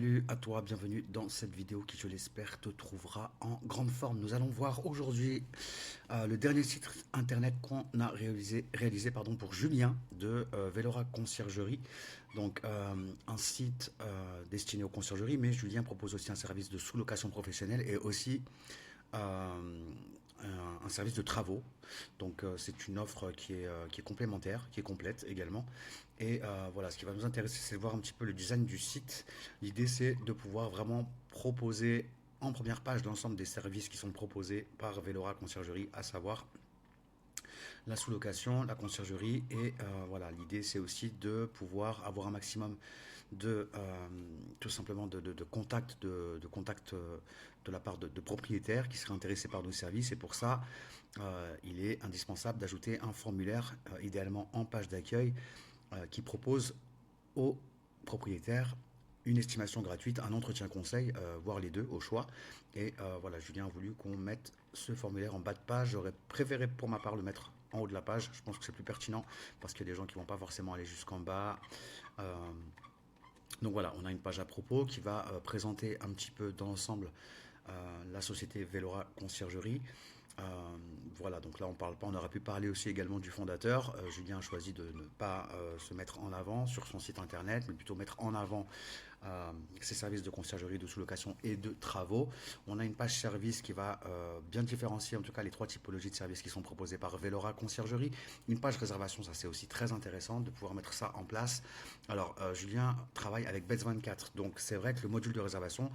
Salut à toi, bienvenue dans cette vidéo qui, je l'espère, te trouvera en grande forme. Nous allons voir aujourd'hui le dernier site internet qu'on a réalisé pour Julien de Velora Conciergerie. Donc un site destiné aux conciergeries, mais Julien propose aussi un service de sous-location professionnelle et aussi un service de travaux. Donc c'est une offre qui est complémentaire, qui est complète également. Et voilà, ce qui va nous intéresser, c'est de voir un petit peu le design du site. L'idée, c'est de pouvoir vraiment proposer en première page l'ensemble des services qui sont proposés par Velora Conciergerie, à savoir la sous-location, la conciergerie et voilà, l'idée c'est aussi de pouvoir avoir un maximum de tout simplement de contacts de la part de propriétaires qui seraient intéressés par nos services et pour ça il est indispensable d'ajouter un formulaire idéalement en page d'accueil qui propose aux propriétaires une estimation gratuite, un entretien conseil, voire les deux au choix. Et voilà, Julien a voulu qu'on mette ce formulaire en bas de page. J'aurais préféré pour ma part le mettre en haut de la page. Je pense que c'est plus pertinent parce qu'il y a des gens qui ne vont pas forcément aller jusqu'en bas. Euh, donc voilà, on a une page à propos qui va présenter un petit peu dans l'ensemble la société Velora Conciergerie. Euh, voilà, donc là on parle pas, on aurait pu parler aussi également du fondateur. Julien a choisi de ne pas se mettre en avant sur son site internet, mais plutôt mettre en avant ses services de conciergerie, de sous-location et de travaux. On a une page service qui va bien différencier en tout cas les trois typologies de services qui sont proposés par Velora Conciergerie. Une page réservation, ça c'est aussi très intéressant de pouvoir mettre ça en place. Alors Julien travaille avec Bets24, donc c'est vrai que le module de réservation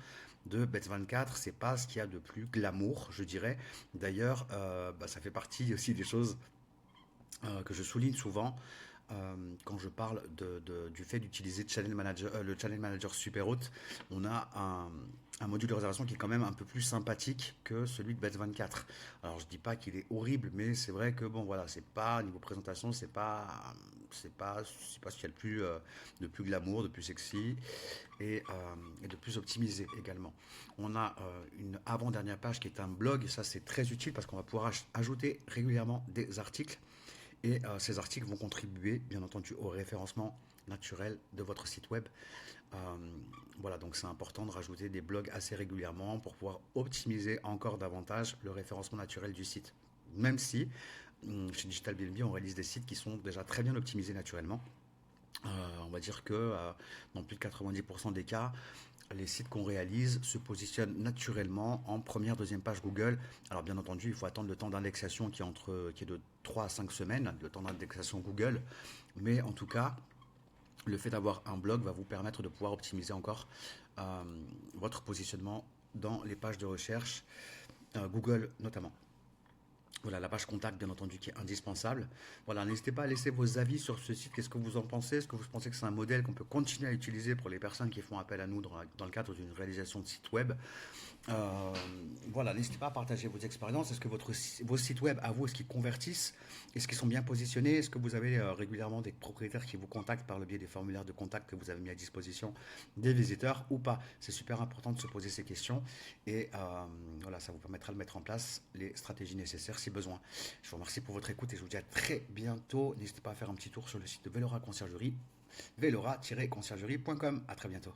de Bets24, c'est pas ce qu'il y a de plus glamour, je dirais. D'ailleurs, ça fait partie aussi des choses que je souligne souvent quand je parle du fait d'utiliser Channel Manager, le Channel Manager Superhot. On a un module de réservation qui est quand même un peu plus sympathique que celui de Bet24. Alors je dis pas qu'il est horrible, mais c'est vrai que bon voilà, c'est pas niveau présentation, c'est pas ce qu'il y a de plus glamour, de plus sexy et de plus optimisé également. On a une avant-dernière page qui est un blog, et ça c'est très utile parce qu'on va pouvoir ajouter régulièrement des articles. Et ces articles vont contribuer, bien entendu, au référencement naturel de votre site web. Euh, voilà, donc c'est important de rajouter des blogs assez régulièrement pour pouvoir optimiser encore davantage le référencement naturel du site. Même si, chez Digital BNB, on réalise des sites qui sont déjà très bien optimisés naturellement. On va dire que dans plus de 90% des cas, les sites qu'on réalise se positionnent naturellement en première, deuxième page Google. Alors bien entendu, il faut attendre le temps d'indexation qui est de 3 à 5 semaines, le temps d'indexation Google. Mais en tout cas, le fait d'avoir un blog va vous permettre de pouvoir optimiser encore euh, votre positionnement dans les pages de recherche, Google notamment. Voilà, la page contact, bien entendu, qui est indispensable. Voilà, n'hésitez pas à laisser vos avis sur ce site. Qu'est-ce que vous en pensez? Est-ce que vous pensez que c'est un modèle qu'on peut continuer à utiliser pour les personnes qui font appel à nous dans le cadre d'une réalisation de site web? Euh, voilà, n'hésitez pas à partager vos expériences. Est-ce que vos sites web, à vous, est-ce qu'ils convertissent? Est-ce qu'ils sont bien positionnés? Est-ce que vous avez régulièrement des propriétaires qui vous contactent par le biais des formulaires de contact que vous avez mis à disposition des visiteurs ou pas? C'est super important de se poser ces questions et voilà, ça vous permettra de mettre en place les stratégies nécessaires si besoin. Je vous remercie pour votre écoute et je vous dis à très bientôt. N'hésitez pas à faire un petit tour sur le site de Velora Conciergerie, velora-conciergerie.com. À très bientôt.